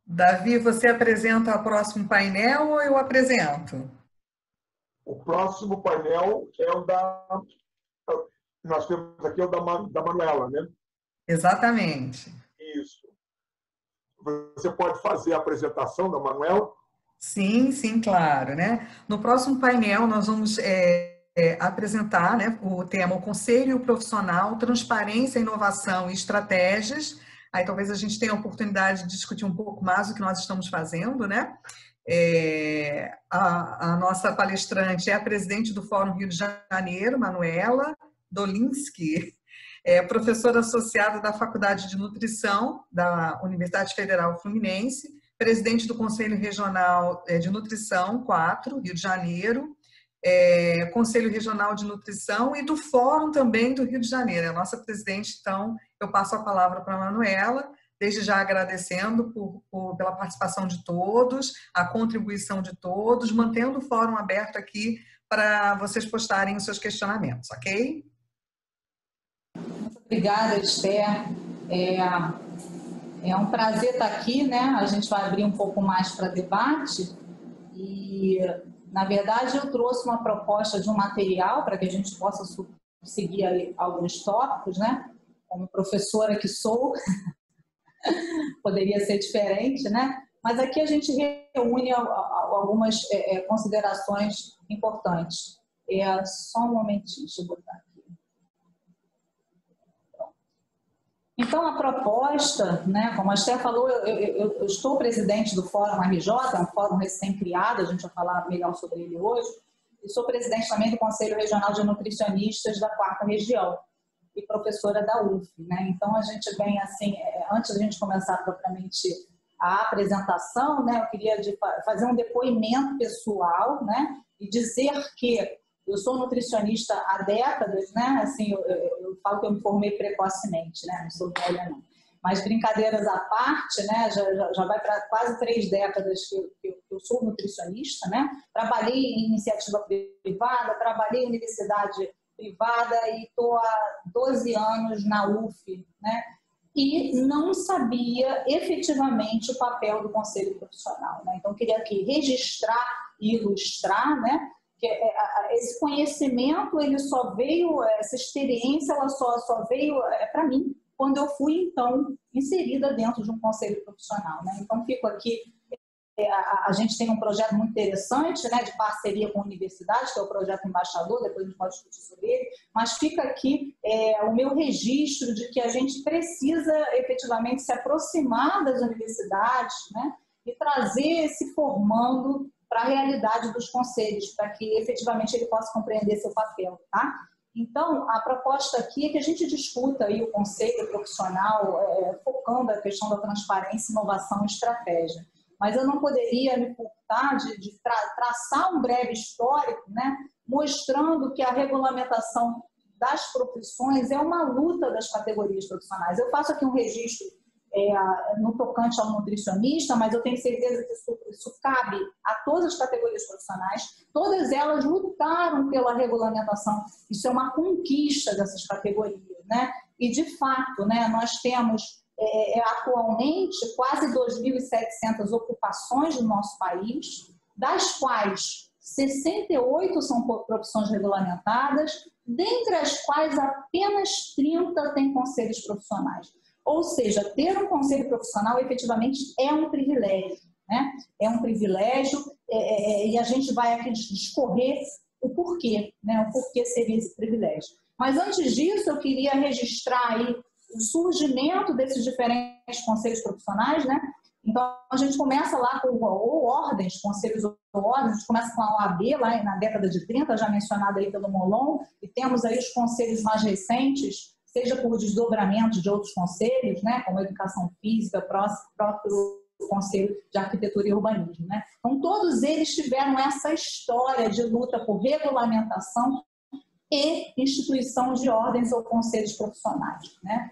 Davi, você apresenta o próximo painel ou eu apresento? O próximo painel é o da... Nós temos aqui o da Manuela, né? Exatamente. Isso. Você pode fazer a apresentação da Manuela? Sim, sim, claro, né? No próximo painel nós vamos apresentar, né, o tema o Conselho Profissional, Transparência, Inovação e Estratégias. Aí talvez a gente tenha a oportunidade de discutir um pouco mais o que nós estamos fazendo, né? A nossa palestrante é a presidente do Fórum Rio de Janeiro, Manuela Dolinski, professora associada da Faculdade de Nutrição da Universidade Federal Fluminense, presidente do Conselho Regional de Nutrição 4, Rio de Janeiro, Conselho Regional de Nutrição e do Fórum também do Rio de Janeiro. É a nossa presidente, então eu passo a palavra para a Manuela, desde já agradecendo pela participação de todos, a contribuição de todos, mantendo o fórum aberto aqui para vocês postarem os seus questionamentos, ok? Obrigada, Esther. É um prazer estar aqui, né? A gente vai abrir um pouco mais para debate e, na verdade, eu trouxe uma proposta de um material para que a gente possa seguir aí alguns tópicos, né? Como professora que sou, poderia ser diferente, né? Mas aqui a gente reúne algumas considerações importantes. Só um momentinho, deixa eu botar aqui. Então, a proposta, né, como a Esther falou, eu estou presidente do Fórum RJ, é um fórum recém-criado, a gente vai falar melhor sobre ele hoje, e sou presidente também do Conselho Regional de Nutricionistas da 4ª Região e professora da UF, né? Então, a gente vem assim, antes da gente começar propriamente a apresentação, né, eu queria fazer um depoimento pessoal, né, e dizer que eu sou nutricionista há décadas, né? Assim, eu falo que eu me formei precocemente, né? Não sou velha, não. Mas brincadeiras à parte, né? Já vai para quase 3 décadas que eu sou nutricionista, né? Trabalhei em iniciativa privada, trabalhei em universidade privada e estou há 12 anos na UF, né? E não sabia efetivamente o papel do conselho profissional, né? Então, eu queria aqui registrar e ilustrar, né? Que esse conhecimento, ele só veio, essa experiência, ela só veio para mim quando eu fui, então, inserida dentro de um conselho profissional, né? Então, fico aqui, a gente tem um projeto muito interessante, né, de parceria com a universidade, que é o projeto Embaixador, depois a gente pode discutir sobre ele, mas fica aqui o meu registro de que a gente precisa efetivamente se aproximar das universidades, né, e trazer esse formando para a realidade dos conselhos, para que efetivamente ele possa compreender seu papel, tá? Então, a proposta aqui é que a gente discuta aí o conselho profissional, focando a questão da transparência, inovação e estratégia. Mas eu não poderia me furtar de traçar um breve histórico, né, mostrando que a regulamentação das profissões é uma luta das categorias profissionais. Eu faço aqui um registro no tocante ao nutricionista, mas eu tenho certeza que isso cabe a todas as categorias profissionais. Todas elas lutaram pela regulamentação. Isso é uma conquista dessas categorias, né? E, de fato, né, nós temos atualmente quase 2.700 ocupações no nosso país, das quais 68 são profissões regulamentadas, dentre as quais apenas 30 têm conselhos profissionais. Ou seja, ter um conselho profissional efetivamente é um privilégio, né? É um privilégio e a gente vai aqui discorrer o porquê, né? O porquê seria esse privilégio. Mas antes disso, eu queria registrar aí o surgimento desses diferentes conselhos profissionais, né? Então, a gente começa lá com ordens, conselhos ou ordens, a gente começa com a OAB lá na década de 30, já mencionada aí pelo Molon, e temos aí os conselhos mais recentes, seja por desdobramento de outros conselhos, né, como a educação física, próprio Conselho de Arquitetura e Urbanismo, né? Então, todos eles tiveram essa história de luta por regulamentação e instituição de ordens ou conselhos profissionais, né?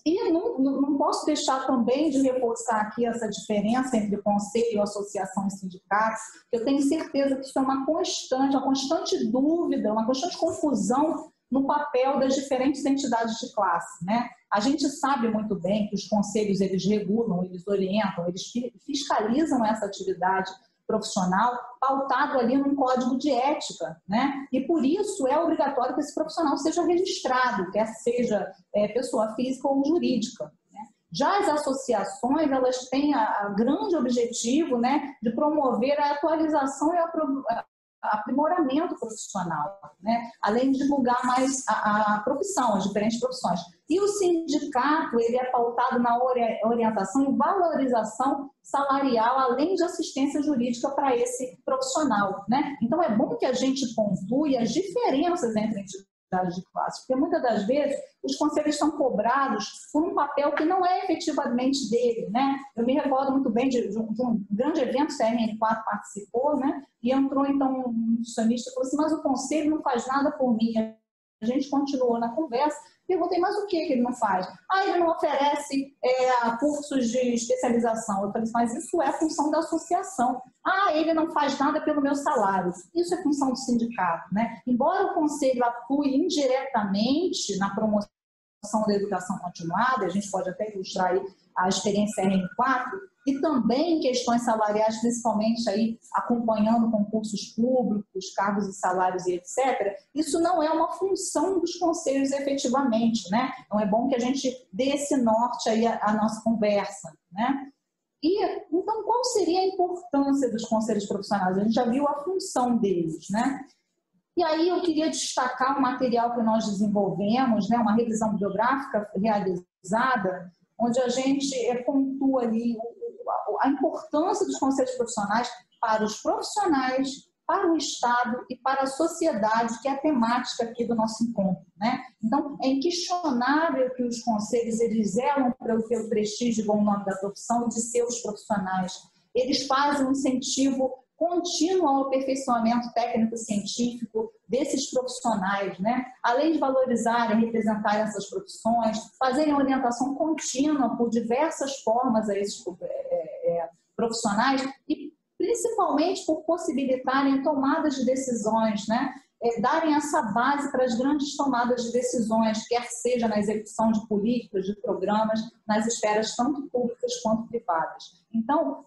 E não posso deixar também de reforçar aqui essa diferença entre conselho, associação e sindicatos, que eu tenho certeza que isso é uma constante dúvida, uma constante confusão no papel das diferentes entidades de classe, né? A gente sabe muito bem que os conselhos, eles regulam, eles orientam, eles fiscalizam essa atividade profissional pautado ali num código de ética, né? E por isso é obrigatório que esse profissional seja registrado, quer seja pessoa física ou jurídica. Já as associações, elas têm a grande objetivo, né, de promover a atualização e aprimoramento profissional, né, além de divulgar mais a profissão, as diferentes profissões. E o sindicato, ele é pautado na orientação e valorização salarial, além de assistência jurídica para esse profissional, né? Então, é bom que a gente pontue as diferenças entre entidades de classe, porque muitas das vezes os conselhos são cobrados por um papel que não é efetivamente dele, né? Eu me recordo muito bem de um grande evento, o CRN4 participou, né? E entrou então um nutricionista e falou assim, mas o conselho não faz nada por mim. A gente continuou na conversa, perguntei, mas o que ele não faz? Ele não oferece cursos de especialização. Eu falei, mas isso é função da associação. Ele não faz nada pelo meu salário. Isso é função do sindicato, né? Embora o conselho atue indiretamente na promoção da educação continuada, a gente pode até ilustrar aí a experiência RN4, e também em questões salariais, principalmente aí acompanhando concursos públicos, cargos e salários e etc., isso não é uma função dos conselhos efetivamente, né? Então é bom que a gente dê esse norte aí à nossa conversa, né? E, então, qual seria a importância dos conselhos profissionais? A gente já viu a função deles, né? E aí eu queria destacar um material que nós desenvolvemos, né, uma revisão bibliográfica realizada, onde a gente pontua ali a importância dos conselhos profissionais para os profissionais, para o Estado e para a sociedade, que é a temática aqui do nosso encontro, né? Então, é inquestionável que os conselhos, eles zelam pelo prestígio e bom nome da profissão e de seus profissionais. Eles fazem um incentivo contínuo ao aperfeiçoamento técnico-científico desses profissionais, né? Além de valorizarem e representarem essas profissões, fazerem orientação contínua por diversas formas a esses profissionais e principalmente por possibilitarem tomadas de decisões, né? Darem essa base para as grandes tomadas de decisões, quer seja na execução de políticas, de programas, nas esferas tanto públicas quanto privadas. Então,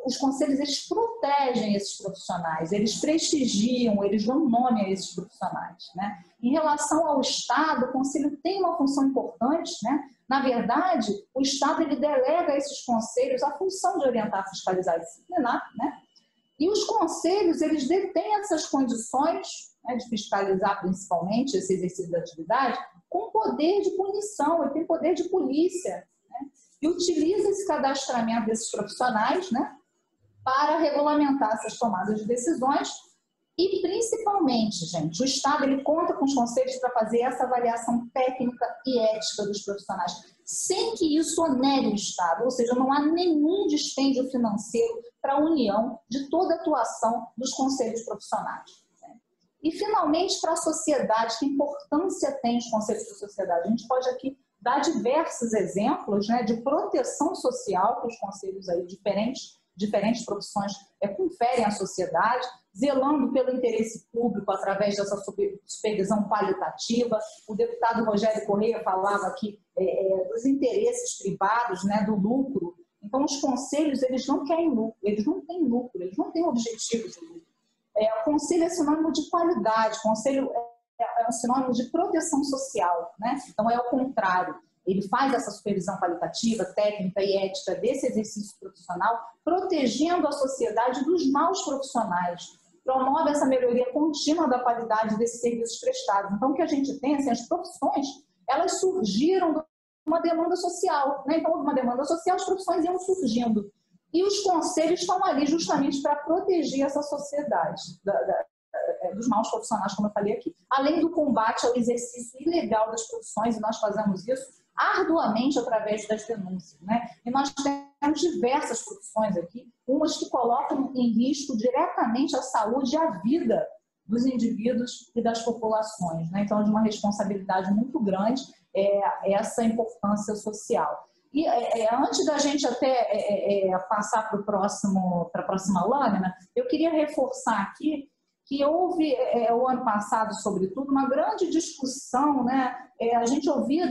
os conselhos, eles protegem esses profissionais, eles prestigiam, eles dão nome a esses profissionais, né? Em relação ao Estado, o conselho tem uma função importante, né? Na verdade, o Estado, ele delega a esses conselhos a função de orientar, fiscalizar e disciplinar, né? E os conselhos, eles detêm essas condições, né, de fiscalizar principalmente esse exercício da atividade, com poder de punição, ele tem poder de polícia, né? E utiliza esse cadastramento desses profissionais, né, para regulamentar essas tomadas de decisões e, principalmente, gente, o Estado, ele conta com os conselhos para fazer essa avaliação técnica e ética dos profissionais, sem que isso onere o Estado, ou seja, não há nenhum dispêndio financeiro para a união de toda a atuação dos conselhos profissionais. E, finalmente, para a sociedade, que importância tem os conselhos da sociedade? A gente pode aqui dar diversos exemplos, né, de proteção social que os conselhos aí, diferentes profissões conferem à sociedade, zelando pelo interesse público através dessa supervisão qualitativa. O deputado Rogério Correia falava aqui dos interesses privados, né, do lucro. Então, os conselhos, eles não querem lucro, eles não têm lucro, eles não têm objetivo de lucro. O conselho é sinônimo de qualidade, o conselho é um sinônimo de proteção social, né? Então, é o contrário. Ele faz essa supervisão qualitativa, técnica e ética desse exercício profissional, protegendo a sociedade dos maus profissionais. Promove essa melhoria contínua da qualidade desses serviços prestados. Então, o que a gente tem, assim, as profissões, elas surgiram de uma demanda social, né? Então, houve uma demanda social, as profissões iam surgindo. E os conselhos estão ali justamente para proteger essa sociedade dos maus profissionais, como eu falei aqui. Além do combate ao exercício ilegal das profissões, e nós fazemos isso arduamente através das denúncias, né? E nós temos diversas profissões aqui, umas que colocam em risco diretamente a saúde e a vida dos indivíduos e das populações, né? Então, é de uma responsabilidade muito grande essa importância social. E antes da gente até passar para a próxima lâmina, eu queria reforçar aqui que houve, o ano passado, sobretudo, uma grande discussão, né? A gente ouvia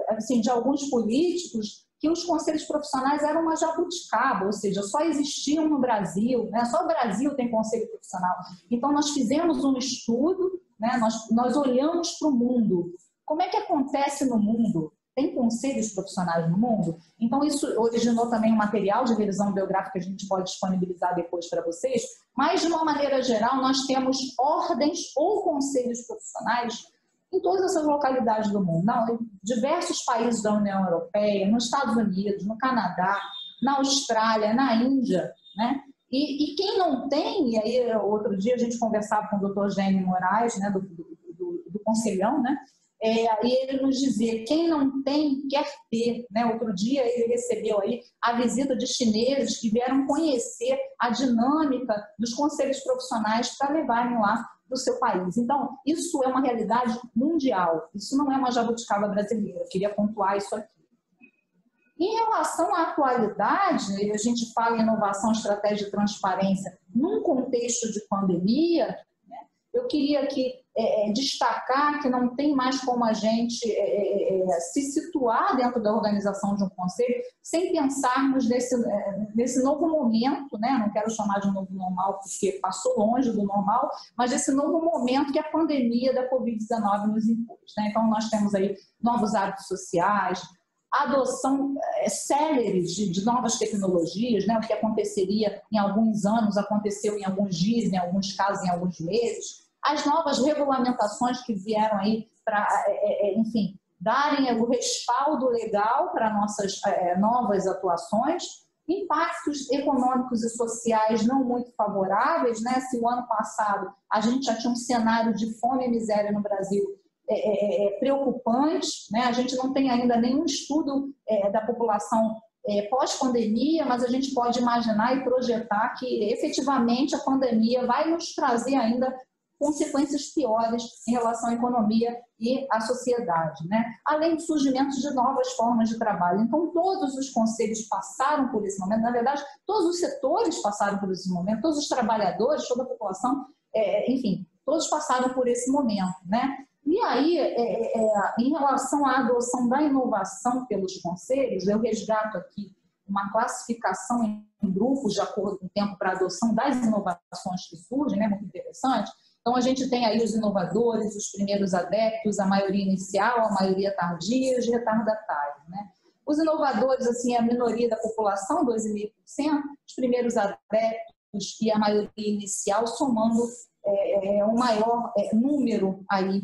assim, de alguns políticos que os conselhos profissionais eram uma jabuticaba, ou seja, só existiam no Brasil, né? Só o Brasil tem conselho profissional. Então, nós fizemos um estudo, né? Nós olhamos para o mundo. Como é que acontece no mundo? Tem conselhos profissionais no mundo? Então, isso originou também um material de revisão biográfica que a gente pode disponibilizar depois para vocês, mas, de uma maneira geral, nós temos ordens ou conselhos profissionais em todas essas localidades do mundo. Não, em diversos países da União Europeia, nos Estados Unidos, no Canadá, na Austrália, na Índia, né? E quem não tem, e aí outro dia a gente conversava com o Dr. Gênio Moraes, né, do Conselhão, né? E ele nos dizia, quem não tem, quer ter. Né? Outro dia ele recebeu aí a visita de chineses que vieram conhecer a dinâmica dos conselhos profissionais para levarem lá do seu país. Então, isso é uma realidade mundial, isso não é uma jabuticaba brasileira, eu queria pontuar isso aqui. Em relação à atualidade, a gente fala em inovação, estratégia e transparência num contexto de pandemia, né? Eu queria aqui destacar que não tem mais como a gente se situar dentro da organização de um conselho sem pensarmos nesse novo momento, né? Não quero chamar de novo normal porque passou longe do normal, mas esse novo momento que a pandemia da Covid-19 nos impôs, né? Então, nós temos aí novos hábitos sociais, a adoção célere de novas tecnologias, né? O que aconteceria em alguns anos, aconteceu em alguns dias, em alguns casos, em alguns meses. As novas regulamentações que vieram aí para, enfim, darem o respaldo legal para nossas novas atuações, impactos econômicos e sociais não muito favoráveis, né? Se o ano passado a gente já tinha um cenário de fome e miséria no Brasil preocupante, né? A gente não tem ainda nenhum estudo da população pós-pandemia, mas a gente pode imaginar e projetar que efetivamente a pandemia vai nos trazer ainda consequências piores em relação à economia e à sociedade, né? Além do surgimento de novas formas de trabalho. Então, todos os conselhos passaram por esse momento, na verdade, todos os setores passaram por esse momento, todos os trabalhadores, toda a população, enfim, todos passaram por esse momento, né? E aí, em relação à adoção da inovação pelos conselhos, eu resgato aqui uma classificação em grupos de acordo com o tempo para a adoção das inovações que surgem, né? Muito interessante. Então, a gente tem aí os inovadores, os primeiros adeptos, a maioria inicial, a maioria tardia e os retardatários, né? Os inovadores, assim, a minoria da população, 2,5%, os primeiros adeptos e a maioria inicial, somando o maior número aí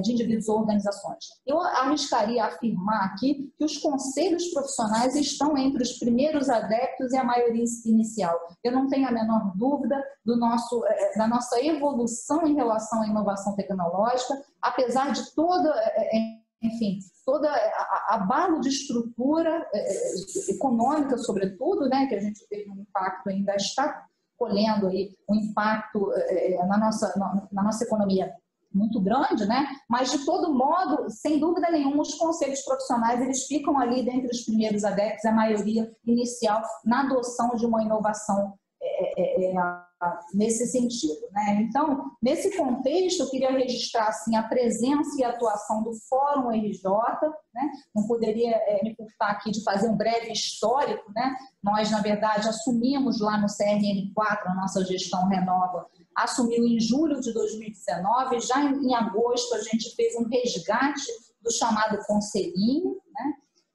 de indivíduos ou organizações. Eu arriscaria afirmar aqui que os conselhos profissionais estão entre os primeiros adeptos e a maioria inicial. Eu não tenho a menor dúvida da nossa evolução em relação à inovação tecnológica, apesar de toda abalo de estrutura econômica, sobretudo, né, que a gente teve um impacto, ainda está colhendo aí um impacto na nossa economia muito grande, né? Mas, de todo modo, sem dúvida nenhuma, os conselhos profissionais eles ficam ali dentre os primeiros adeptos, a maioria inicial, na adoção de uma inovação nesse sentido, né? Então, nesse contexto, eu queria registrar assim, a presença e a atuação do Fórum RJ, né? Não poderia me furtar aqui de fazer um breve histórico, né? Nós, na verdade, assumimos lá no CRN4, a nossa gestão Renova, assumiu em julho de 2019, já em agosto a gente fez um resgate do chamado conselhinho, né?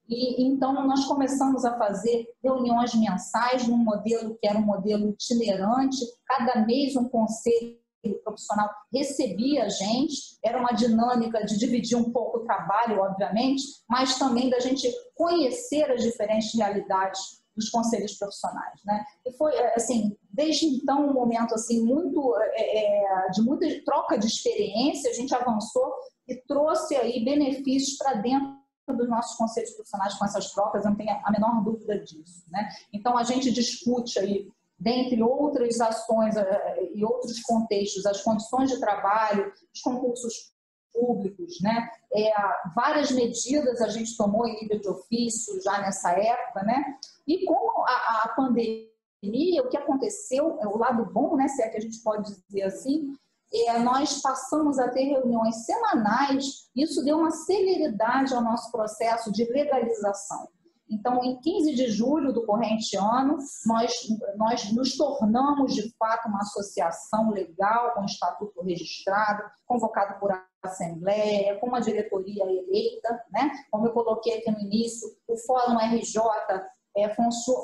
E então nós começamos a fazer reuniões mensais num modelo que era um modelo itinerante, cada mês um conselho profissional recebia a gente, era uma dinâmica de dividir um pouco o trabalho, obviamente, mas também da gente conhecer as diferentes realidades dos conselhos profissionais, né? E foi, assim, desde então um momento assim, de muita troca de experiência, a gente avançou e trouxe aí benefícios para dentro dos nossos conselhos profissionais com essas trocas, eu não tenho a menor dúvida disso, né? Então, a gente discute aí, dentre outras ações e outros contextos, as condições de trabalho, os concursos públicos, né? Várias medidas a gente tomou em nível de ofício já nessa época, né? E como a pandemia o que aconteceu, o lado bom, né, se é que a gente pode dizer assim, nós passamos a ter reuniões semanais, isso deu uma celeridade ao nosso processo de legalização. Então, em 15 de julho do corrente ano, nós nos tornamos, de fato, uma associação legal, com estatuto registrado, convocado por assembleia, com uma diretoria eleita, né? Como eu coloquei aqui no início, o Fórum RJ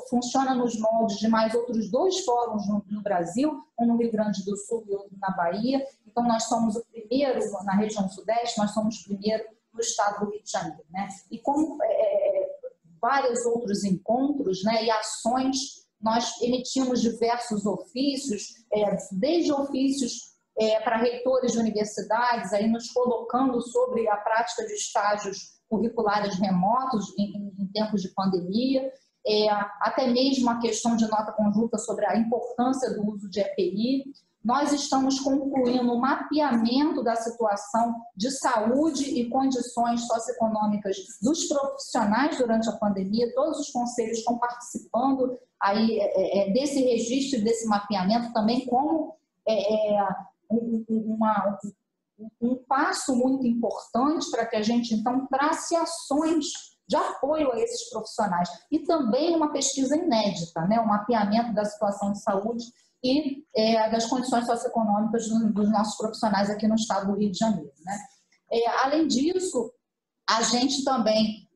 funciona nos moldes de mais outros 2 fóruns no Brasil, um no Rio Grande do Sul e outro na Bahia. Então, nós somos o primeiro na região sudeste, nós somos o primeiro no estado do Rio de Janeiro, né? E como vários outros encontros, né, e ações, nós emitimos diversos ofícios, desde ofícios para reitores de universidades, aí nos colocando sobre a prática de estágios curriculares remotos em tempos de pandemia, até mesmo a questão de nota conjunta sobre a importância do uso de EPI. Nós estamos concluindo o mapeamento da situação de saúde e condições socioeconômicas dos profissionais durante a pandemia. Todos os conselhos estão participando aí, desse registro e desse mapeamento também como um passo muito importante para que a gente, então, trace ações de apoio a esses profissionais. E também uma pesquisa inédita, né? Um mapeamento da situação de saúde e das condições socioeconômicas dos nossos profissionais aqui no estado do Rio de Janeiro, né? Além disso, a gente também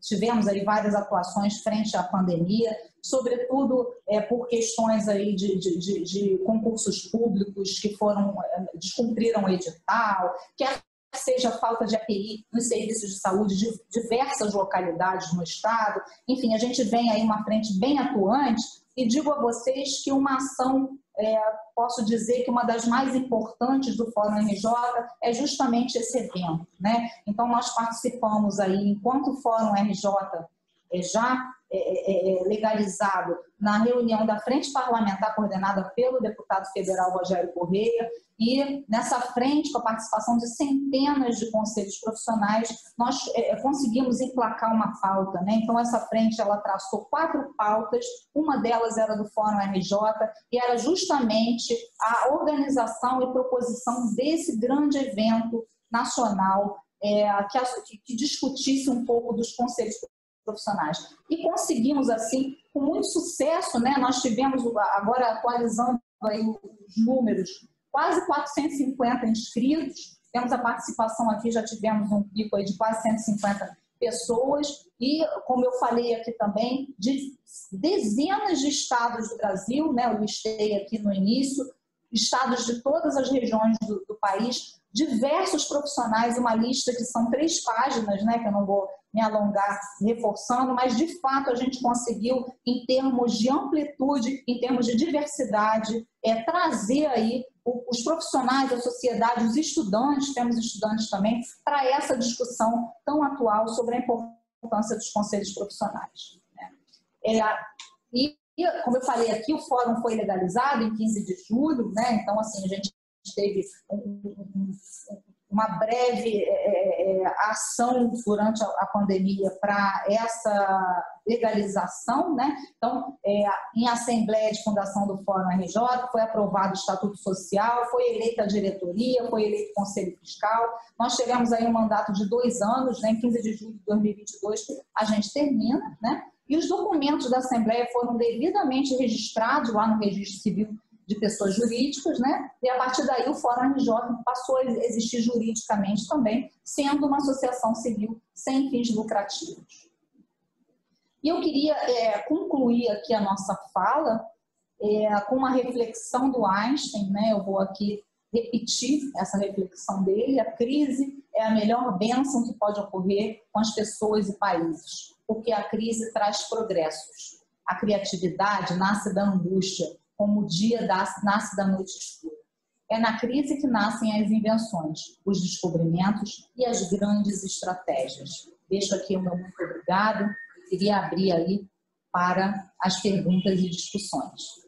tivemos aí várias atuações frente à pandemia, sobretudo por questões aí de concursos públicos que descumpriram o edital, quer seja falta de API nos serviços de saúde de diversas localidades no estado. Enfim, a gente vem aí uma frente bem atuante e digo a vocês que uma ação, posso dizer que uma das mais importantes do Fórum RJ é justamente esse evento, né? Então, nós participamos aí, enquanto o Fórum RJ já legalizado na reunião da Frente Parlamentar coordenada pelo deputado federal Rogério Correia, e nessa frente, com a participação de centenas de conselhos profissionais, nós conseguimos emplacar uma pauta, né? Então, essa frente, ela traçou 4 pautas, uma delas era do Fórum RJ, e era justamente a organização e proposição desse grande evento nacional que discutisse um pouco dos conselhos profissionais. E conseguimos, assim, com muito sucesso, né? Nós tivemos, agora atualizando aí os números, quase 450 inscritos, temos a participação aqui, já tivemos um pico aí de quase 150 pessoas e, como eu falei aqui também, de dezenas de estados do Brasil, né? Eu listei aqui no início, estados de todas as regiões do país, diversos profissionais, uma lista que são 3 páginas, né, que eu não vou me alongar reforçando, mas de fato a gente conseguiu, em termos de amplitude, em termos de diversidade, trazer aí os profissionais, a sociedade, os estudantes, temos estudantes também, para essa discussão tão atual sobre a importância dos conselhos profissionais, né? E, como eu falei aqui, o fórum foi legalizado em 15 de julho, né? Então, assim, a gente teve uma breve ação durante a pandemia para essa legalização, né? Então, em assembleia de fundação do Fórum RJ, foi aprovado o Estatuto Social, foi eleita a diretoria, foi eleito o Conselho Fiscal. Nós chegamos aí um mandato de 2 anos, né? Em 15 de julho de 2022, a gente termina, né? E os documentos da Assembleia foram devidamente registrados lá no Registro Civil de Pessoas Jurídicas, né? E a partir daí o Fórum RJ passou a existir juridicamente também, sendo uma associação civil sem fins lucrativos. E eu queria concluir aqui a nossa fala com uma reflexão do Einstein, né? Eu vou aqui repetir essa reflexão dele. A crise é a melhor bênção que pode ocorrer com as pessoas e países, porque a crise traz progressos. A criatividade nasce da angústia, como o dia nasce da noite escura. É na crise que nascem as invenções, os descobrimentos e as grandes estratégias. Deixo aqui o meu muito obrigado. Queria abrir aí para as perguntas e discussões.